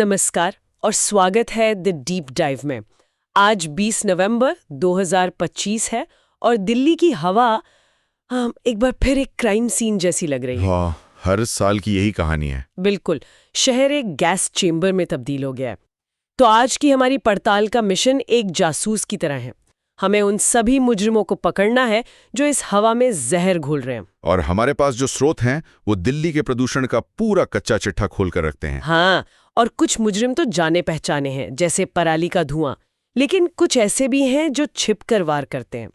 नमस्कार और स्वागत है द डीप डाइव में। आज 20 नवंबर 2025 है और दिल्ली की हवा एक बार फिर एक क्राइम सीन जैसी लग रही है। वाह, हर साल की यही कहानी है। बिल्कुल, शहर एक गैस चेंबर में तब्दील हो गया है। तो आज की हमारी पड़ताल का मिशन एक जासूस की तरह है। हमें उन सभी मुजरिमों को पकड़ना है जो इस हवा में जहर घोल रहे हैं। और हमारे पास जो स्रोत हैं वो दिल्ली के प्रदूषण का पूरा कच्चा चिट्ठा खोल कर रखते हैं। हाँ, और कुछ मुजरिम तो जाने पहचाने हैं, जैसे पराली का धुआं, लेकिन कुछ ऐसे भी हैं जो छिपकर वार करते हैं।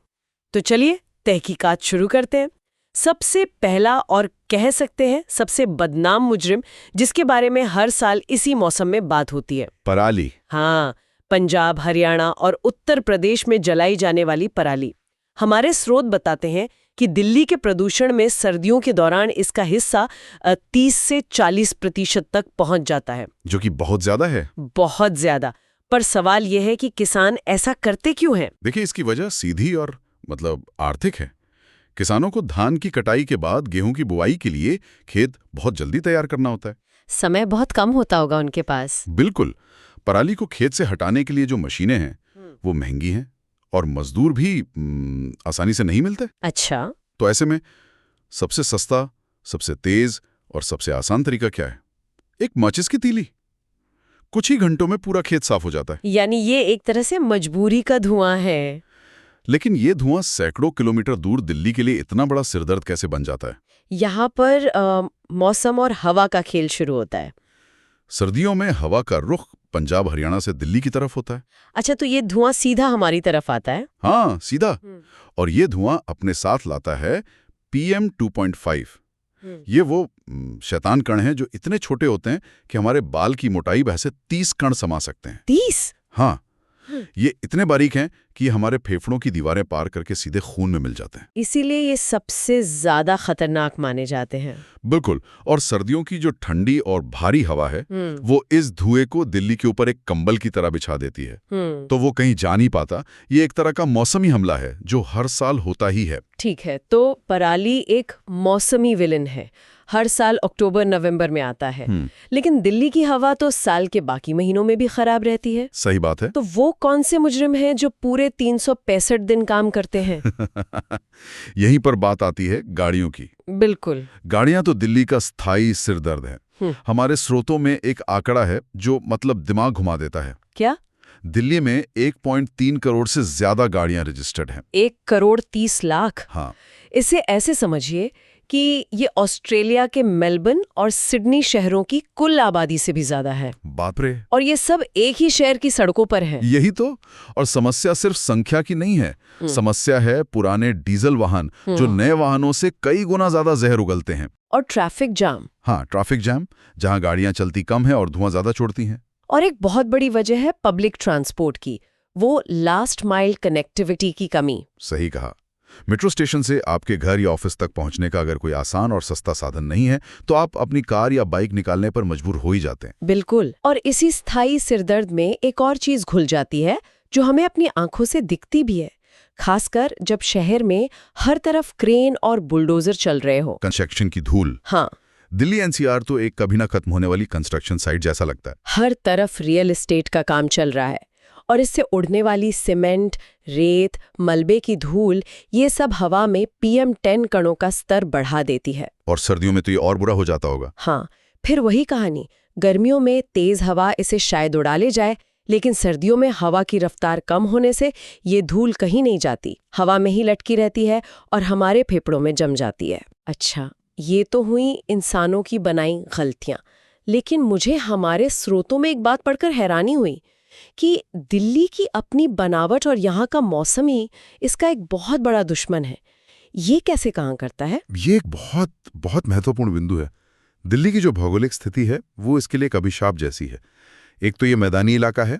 तो चलिए तहकीकात शुरू करते हैं। सबसे पहला और कह सकते हैं सबसे बदनाम मुजरिम जिसके बारे में हर साल इसी मौसम में बात होती है, पराली। हाँ, पंजाब, हरियाणा और उत्तर प्रदेश में जलाई जाने वाली पराली। हमारे स्रोत बताते हैं कि दिल्ली के प्रदूषण में सर्दियों के दौरान इसका हिस्सा 30 से 40% तक पहुंच जाता है, जो कि बहुत ज्यादा है। बहुत ज्यादा। पर सवाल यह है कि किसान ऐसा करते क्यों हैं? देखिए, इसकी वजह सीधी और आर्थिक है। किसानों को धान की कटाई के बाद गेहूं की बुआई के लिए खेत बहुत जल्दी तैयार करना होता है। समय बहुत कम होता होगा उनके पास। बिल्कुल। पराली को खेत से हटाने के लिए जो मशीनें हैं वो महंगी हैं और मजदूर भी आसानी से नहीं मिलते। अच्छा, तो ऐसे में सबसे सस्ता, सबसे तेज और सबसे आसान तरीका क्या है? एक माचिस की तीली। कुछ ही घंटों में पूरा खेत साफ हो जाता है। यानी ये एक तरह से मजबूरी का धुआं है। लेकिन ये धुआं सैकड़ों किलोमीटर दूर दिल्ली के लिए इतना बड़ा सिरदर्द कैसे बन जाता है? यहाँ पर मौसम और हवा का खेल शुरू होता है। सर्दियों में हवा का रुख पंजाब हरियाणा से दिल्ली की तरफ होता है। अच्छा, तो ये धुआं सीधा हमारी तरफ आता है? हाँ, सीधा। और ये धुआं अपने साथ लाता है PM 2.5। ये वो शैतान कण हैं जो इतने छोटे होते हैं कि हमारे बाल की मोटाई वैसे 30 कण समा सकते हैं। 30? हाँ, ये इतने बारीक हैं कि हमारे फेफड़ों की दीवारें पार करके सीधे खून में मिल जाते हैं। इसीलिए ये सबसे ज्यादा खतरनाक माने जाते हैं। बिल्कुल। और सर्दियों की जो ठंडी और भारी हवा है वो इस धुएं को दिल्ली के ऊपर एक कंबल की तरह बिछा देती है। तो वो कहीं जा नहीं पाता। ये एक तरह का मौसमी हमला है जो हर साल होता ही है। ठीक है, तो पराली एक मौसमी विलन है, हर साल अक्टूबर नवंबर में आता है। लेकिन दिल्ली की हवा तो साल के बाकी महीनों में भी खराब रहती है। सही बात है। तो वो कौन से मुजरिम हैं जो पूरे 365 दिन काम करते हैं? यहीं पर बात आती है गाड़ियों की। बिल्कुल। गाड़ियां तो दिल्ली का स्थायी सिरदर्द है। हमारे स्रोतों में एक आंकड़ा है जो दिमाग घुमा देता है। क्या? दिल्ली में 1.3 करोड़ से ज्यादा गाड़ियां रजिस्टर्ड हैं। 1 करोड़ 30 लाख? हाँ। इसे ऐसे समझिए कि ये ऑस्ट्रेलिया के मेलबर्न और सिडनी शहरों की कुल आबादी से भी ज्यादा है। बाप रे। और ये सब एक ही शहर की सड़कों पर है। यही तो। और समस्या सिर्फ संख्या की नहीं है। समस्या है पुराने डीजल वाहन जो नए वाहनों से कई गुना ज्यादा जहर उगलते हैं। और ट्रैफिक जाम। हाँ, ट्रैफिक जैम, जहां गाड़ियां चलती कम है और धुआं ज्यादा छोड़ती हैं। और एक बहुत बड़ी वजह है पब्लिक ट्रांसपोर्ट की, वो लास्ट माइल कनेक्टिविटी की कमी। सही कहा। मेट्रो स्टेशन से आपके घर या ऑफिस तक पहुंचने का अगर कोई आसान और सस्ता साधन नहीं है तो आप अपनी कार या बाइक निकालने पर मजबूर हो ही जाते हैं। बिल्कुल। और इसी स्थायी सिरदर्द में एक और चीज घुल जाती है जो हमें अपनी आंखों से दिखती भी है, खासकर जब शहर में हर तरफ क्रेन और बुलडोजर चल रहे हो। कंस्ट्रक्शन की धूल। हाँ, दिल्ली NCR तो एक कभी ना खत्म होने वाली कंस्ट्रक्शन साइट जैसा लगता है। हर तरफ रियल एस्टेट का काम चल रहा है और इससे उड़ने वाली सीमेंट, रेत, मलबे की धूल, ये सब हवा में PM 10 कणों का स्तर बढ़ा देती है। और सर्दियों में तो ये और बुरा हो जाता होगा। हाँ, फिर वही कहानी। गर्मियों में तेज हवा इसे शायद उड़ा ले जाए, लेकिन सर्दियों में हवा की रफ्तार कम होने से ये धूल कहीं नहीं जाती, हवा में ही लटकी रहती है और हमारे फेफड़ों में जम जाती है। अच्छा, ये तो हुई इंसानों की बनाई गलतियां। लेकिन मुझे हमारे स्रोतों में एक बात पढ़कर हैरानी हुई कि दिल्ली की अपनी बनावट और यहाँ का मौसम ही इसका एक बहुत बड़ा दुश्मन है। ये कैसे काम करता है? ये एक बहुत बहुत महत्वपूर्ण बिंदु है। दिल्ली की जो भौगोलिक स्थिति है वो इसके लिए एक अभिशाप जैसी है। एक तो ये मैदानी इलाका है,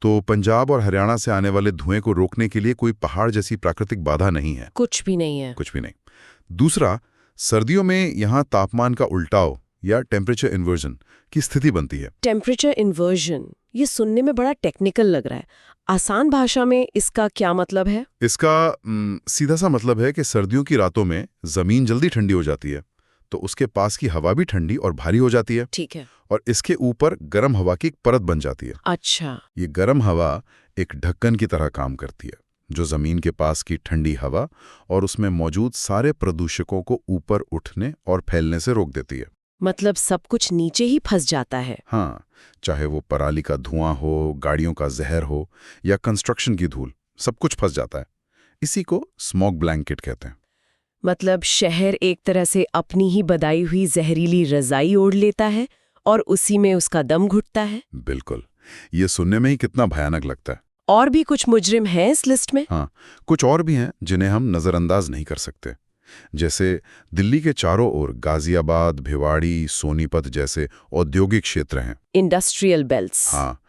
तो पंजाब और हरियाणा से आने वाले धुएं को रोकने के लिए कोई पहाड़ जैसी प्राकृतिक बाधा नहीं है। कुछ भी नहीं है। कुछ भी नहीं। दूसरा, सर्दियों में यहाँ तापमान का उल्टाव या टेम्परेचर इन्वर्जन की स्थिति बनती है। टेम्परेचर इन्वर्जन, ये सुनने में बड़ा टेक्निकल लग रहा है। आसान भाषा में इसका क्या मतलब है? इसका सीधा सा मतलब है कि सर्दियों की रातों में जमीन जल्दी ठंडी हो जाती है, तो उसके पास की हवा भी ठंडी और भारी हो जाती है। ठीक है। और इसके ऊपर गर्म हवा की एक परत बन जाती है। अच्छा। ये गर्म हवा एक ढक्कन की तरह काम करती है, जो जमीन के पास की ठंडी हवा और उसमें मौजूद सारे प्रदूषकों को ऊपर उठने और फैलने से रोक देती है। मतलब सब कुछ नीचे ही फंस जाता है। हाँ, चाहे वो पराली का धुआं हो, गाड़ियों का जहर हो या कंस्ट्रक्शन की धूल, सब कुछ फंस जाता है। इसी को स्मॉग ब्लैंकेट कहते हैं। मतलब शहर एक तरह से अपनी ही बदाई हुई जहरीली रजाई ओढ़ लेता है और उसी में उसका दम घुटता है। बिल्कुल, ये सुनने में ही कितना भयानक लगता है। और भी कुछ मुजरिम हैं इस लिस्ट में? हाँ, कुछ और भी हैं जिन्हें हम नज़रअंदाज नहीं कर सकते। जैसे दिल्ली के चारों ओर गाजियाबाद, भिवाड़ी, सोनीपत जैसे औद्योगिक क्षेत्र हैं। Industrial belts. हाँ,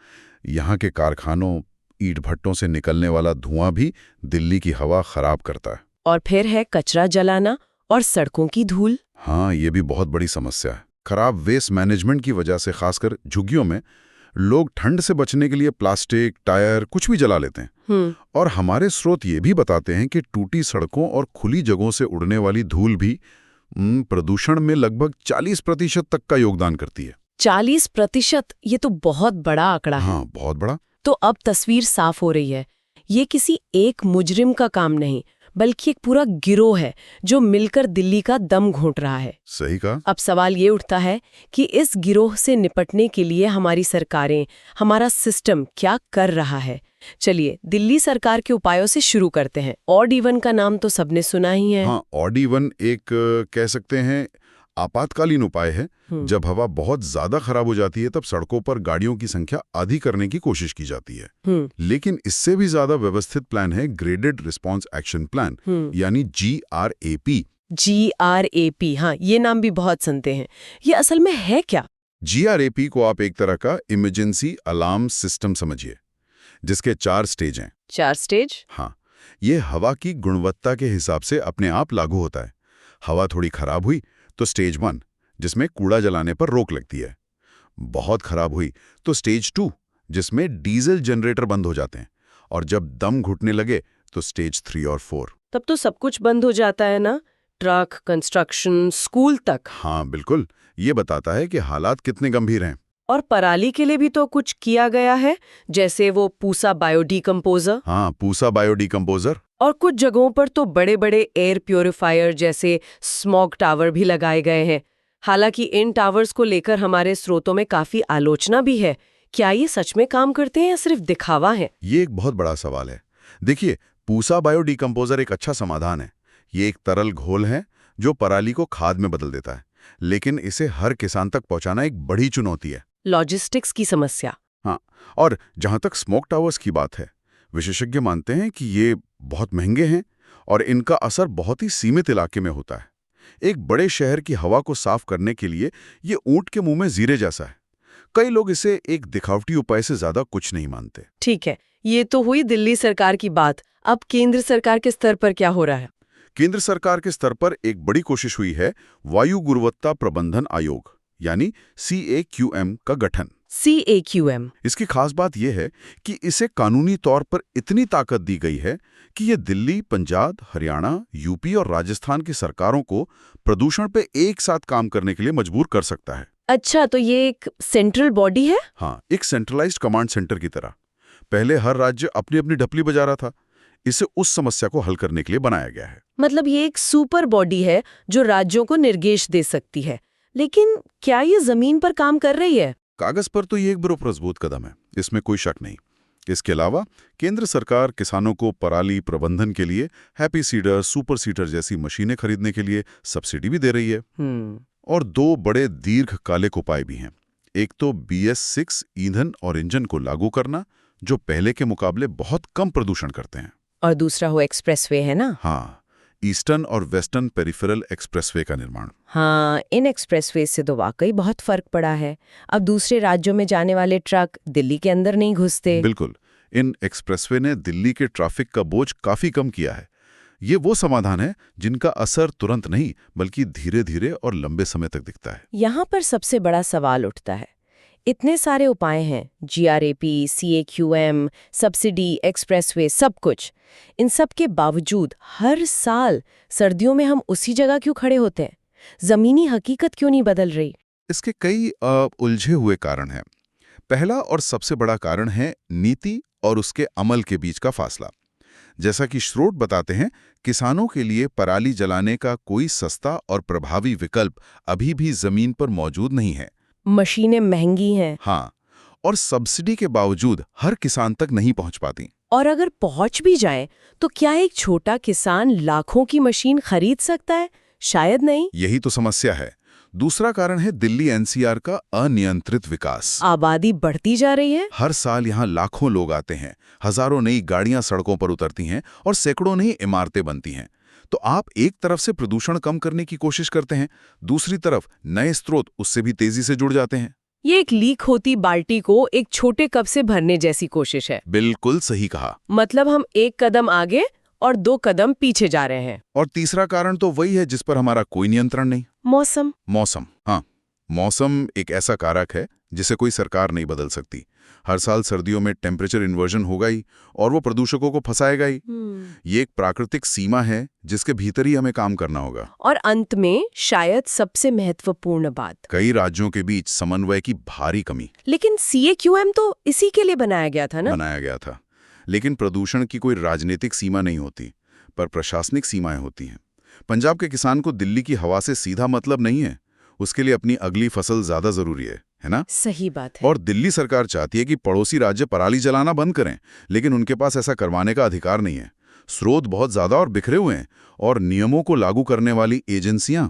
यहाँ के कारखानों, ईंट भट्टों से निकलने वाला धुआं भी दिल्ली की हवा खराब करता है। और फिर है कचरा जलाना और सड़कों की धूल। हाँ, ये भी बहुत बड़ी समस्या है। खराब वेस्ट मैनेजमेंट की वजह से खासकर झुग्गियों में लोग ठंड से बचने के लिए प्लास्टिक, टायर कुछ भी जला लेते हैं। और हमारे स्रोत ये भी बताते हैं कि टूटी सड़कों और खुली जगहों से उड़ने वाली धूल भी प्रदूषण में लगभग 40% तक का योगदान करती है। 40%? ये तो बहुत बड़ा आंकड़ा है। हाँ, बहुत बड़ा। तो अब तस्वीर साफ हो रही है। ये किसी एक मुजरिम का काम नहीं, बल्कि एक पूरा गिरोह है जो मिलकर दिल्ली का दम घोंट रहा है। सही कहा। अब सवाल ये उठता है कि इस गिरोह से निपटने के लिए हमारी सरकारें, हमारा सिस्टम क्या कर रहा है। चलिए दिल्ली सरकार के उपायों से शुरू करते हैं। ऑड इवन का नाम तो सबने सुना ही है। हाँ, ऑड इवन एक कह सकते हैं आपातकालीन उपाय है। जब हवा बहुत ज्यादा खराब हो जाती है तब सड़कों पर गाड़ियों की संख्या आधी करने की कोशिश की जाती है। लेकिन इससे भी ज्यादा व्यवस्थित प्लान है ग्रेडेड रिस्पांस एक्शन प्लान, यानी GRAP। GRAP, हाँ, ये नाम भी बहुत सुनते हैं। ये असल में है क्या? GRAP को आप एक तरह का इमरजेंसी अलार्म सिस्टम समझिए, जिसके 4 स्टेज हैं। 4 स्टेज? हाँ, ये हवा की गुणवत्ता के हिसाब से अपने आप लागू होता है। हवा थोड़ी खराब हुई तो स्टेज 1, जिसमें कूड़ा जलाने पर रोक लगती है। बहुत खराब हुई तो स्टेज 2, जिसमें डीजल जनरेटर बंद हो जाते हैं। और जब दम घुटने लगे तो स्टेज 3 और 4। तब तो सब कुछ बंद हो जाता है ना? ट्रक, कंस्ट्रक्शन, स्कूल तक। हाँ बिल्कुल, ये बताता है कि हालात कितने गंभीर हैं। और पराली के लिए भी तो कुछ किया गया है, जैसे वो पूसा बायोडिकम्पोजर। हाँ, पूसा बायोडिकम्पोजर। और कुछ जगहों पर तो बड़े बड़े एयर प्योरीफायर जैसे स्मॉग टावर भी लगाए गए हैं। हालांकि इन टावर्स को लेकर हमारे स्रोतों में काफी आलोचना भी है। क्या ये सच में काम करते हैं या सिर्फ दिखावा है? ये एक बहुत बड़ा सवाल है। देखिए, पूसा बायोडिकम्पोजर एक अच्छा समाधान है। ये एक तरल घोल है जो पराली को खाद में बदल देता है, लेकिन इसे हर किसान तक पहुंचाना एक बड़ी चुनौती है। लॉजिस्टिक्स की समस्या। हाँ, और जहां तक स्मोक टावर्स की बात है, विशेषज्ञ मानते हैं कि ये बहुत महंगे हैं और इनका असर बहुत ही सीमित इलाके में होता है। एक बड़े शहर की हवा को साफ करने के लिए ये ऊंट के मुंह में जीरे जैसा है। कई लोग इसे एक दिखावटी उपाय से ज्यादा कुछ नहीं मानते। ठीक है, ये तो हुई दिल्ली सरकार की बात। अब केंद्र सरकार के स्तर पर क्या हो रहा है? केंद्र सरकार के स्तर पर एक बड़ी कोशिश हुई है वायु गुणवत्ता प्रबंधन आयोग, यानी CAQM का गठन। CAQM। इसकी खास बात यह है कि इसे कानूनी तौर पर इतनी ताकत दी गई है कि यह दिल्ली, पंजाब, हरियाणा, यूपी और राजस्थान की सरकारों को प्रदूषण पे एक साथ काम करने के लिए मजबूर कर सकता है। अच्छा, तो ये एक सेंट्रल बॉडी है? हाँ, एक सेंट्रलाइज्ड कमांड सेंटर की तरह। पहले हर राज्य अपनी अपनी ढपली बजा रहा था। इसे उस समस्या को हल करने के लिए बनाया गया है। मतलब ये एक सुपर बॉडी है जो राज्यों को निर्देश दे सकती है। लेकिन क्या ये जमीन पर काम कर रही है? कागज पर तो ये एक बड़ा मजबूत कदम है, इसमें कोई शक नहीं। इसके अलावा केंद्र सरकार किसानों को पराली प्रबंधन के लिए हैप्पी सीडर, सुपर सीडर जैसी मशीनें खरीदने के लिए सब्सिडी भी दे रही है। और 2 बड़े दीर्घकालिक उपाय भी हैं। एक तो BS6 ईंधन और इंजन को लागू करना, जो पहले के मुकाबले बहुत कम प्रदूषण करते हैं। और दूसरा हो एक्सप्रेसवे, है ना? हाँ, ईस्टर्न और वेस्टर्न पेरिफेरल एक्सप्रेसवे का निर्माण। हाँ, इन एक्सप्रेसवे से तो वाकई बहुत फर्क पड़ा है। अब दूसरे राज्यों में जाने वाले ट्रक दिल्ली के अंदर नहीं घुसते। बिल्कुल, इन एक्सप्रेसवे ने दिल्ली के ट्रैफिक का बोझ काफी कम किया है। ये वो समाधान है जिनका असर तुरंत नहीं, बल्कि धीरे धीरे और लंबे समय तक दिखता है। यहाँ पर सबसे बड़ा सवाल उठता है, इतने सारे उपाय हैं, GRAP, CAQM, सब्सिडी, एक्सप्रेसवे, सब कुछ। इन सब के बावजूद हर साल सर्दियों में हम उसी जगह क्यों खड़े होते हैं? जमीनी हकीकत क्यों नहीं बदल रही? इसके कई उलझे हुए कारण हैं। पहला और सबसे बड़ा कारण है नीति और उसके अमल के बीच का फासला। जैसा कि स्रोत बताते हैं, किसानों के लिए पराली जलाने का कोई सस्ता और प्रभावी विकल्प अभी भी जमीन पर मौजूद नहीं है। मशीनें महंगी हैं। हाँ, और सब्सिडी के बावजूद हर किसान तक नहीं पहुंच पाती। और अगर पहुंच भी जाए तो क्या एक छोटा किसान लाखों की मशीन खरीद सकता है? शायद नहीं। यही तो समस्या है। दूसरा कारण है दिल्ली एनसीआर का अनियंत्रित विकास। आबादी बढ़ती जा रही है। हर साल यहाँ लाखों लोग आते हैं, हजारों नई गाड़ियां सड़कों पर उतरती हैं और सैकड़ों नई इमारतें बनती हैं। तो आप एक तरफ से प्रदूषण कम करने की कोशिश करते हैं, दूसरी तरफ नए स्रोत उससे भी तेजी से जुड़ जाते हैं। ये एक लीक होती बाल्टी को एक छोटे कप से भरने जैसी कोशिश है। बिल्कुल सही कहा। मतलब हम एक कदम आगे और 2 कदम पीछे जा रहे हैं। और तीसरा कारण तो वही है जिस पर हमारा कोई नियंत्रण नहीं। मौसम। हाँ, मौसम एक ऐसा कारक है जिसे कोई सरकार नहीं बदल सकती। हर साल सर्दियों में टेम्परेचर इन्वर्जन होगा ही और वो प्रदूषकों को फंसाएगा ही। ये एक प्राकृतिक सीमा है जिसके भीतर ही हमें काम करना होगा। और अंत में शायद सबसे महत्वपूर्ण बात, कई राज्यों के बीच समन्वय की भारी कमी। लेकिन CAQM तो इसी के लिए बनाया गया था। लेकिन प्रदूषण की कोई राजनीतिक सीमा नहीं होती, पर प्रशासनिक सीमाएं होती हैं। पंजाब के किसान को दिल्ली की हवा से सीधा मतलब नहीं है, उसके लिए अपनी अगली फसल ज्यादा जरूरी है ना? सही बात है। और दिल्ली सरकार चाहती है कि पड़ोसी राज्य पराली जलाना बंद करें, लेकिन उनके पास ऐसा करवाने का अधिकार नहीं है। स्रोत बहुत ज्यादा और बिखरे हुए हैं और नियमों को लागू करने वाली एजेंसियां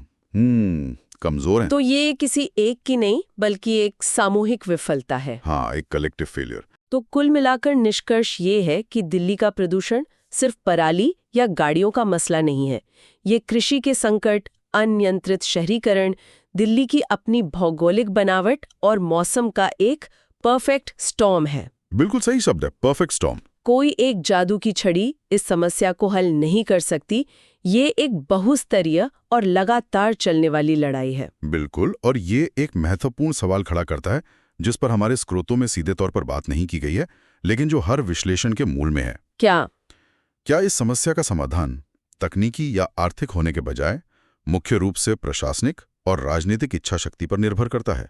कमजोर हैं। तो ये किसी एक की नहीं बल्कि एक सामूहिक विफलता है। हाँ, एक कलेक्टिव फेलियर। तो कुल मिलाकर निष्कर्ष ये है कि दिल्ली का प्रदूषण सिर्फ पराली या गाड़ियों का मसला नहीं है। ये कृषि के संकट, अनियंत्रित शहरीकरण, दिल्ली की अपनी भौगोलिक बनावट और मौसम का एक परफेक्ट स्टॉर्म है। बिल्कुल सही शब्द है, परफेक्ट स्टॉर्म। कोई एक जादू की छड़ी इस समस्या को हल नहीं कर सकती। ये एक बहुस्तरीय और लगातार चलने वाली लड़ाई है। बिल्कुल, और ये एक महत्वपूर्ण सवाल खड़ा करता है जिस पर हमारे स्रोतों में सीधे तौर पर बात नहीं की गई है, लेकिन जो हर विश्लेषण के मूल में है। क्या इस समस्या का समाधान तकनीकी या आर्थिक होने के बजाय मुख्य रूप से प्रशासनिक और राजनीतिक इच्छा शक्ति पर निर्भर करता है?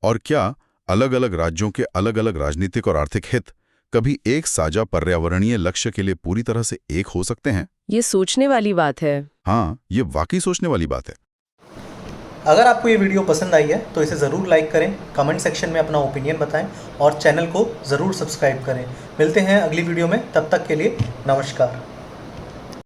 और क्या अलग अलग राज्यों के अलग अलग राजनीतिक और आर्थिक हित कभी एक साझा पर्यावरणीय लक्ष्य के लिए पूरी तरह से एक हो सकते हैं? ये सोचने वाली बात है। हाँ, ये वाकई सोचने वाली बात है। अगर आपको ये वीडियो पसंद आई है तो इसे ज़रूर लाइक करें, कमेंट सेक्शन में अपना ओपिनियन बताएं और चैनल को ज़रूर सब्सक्राइब करें। मिलते हैं अगली वीडियो में, तब तक के लिए नमस्कार।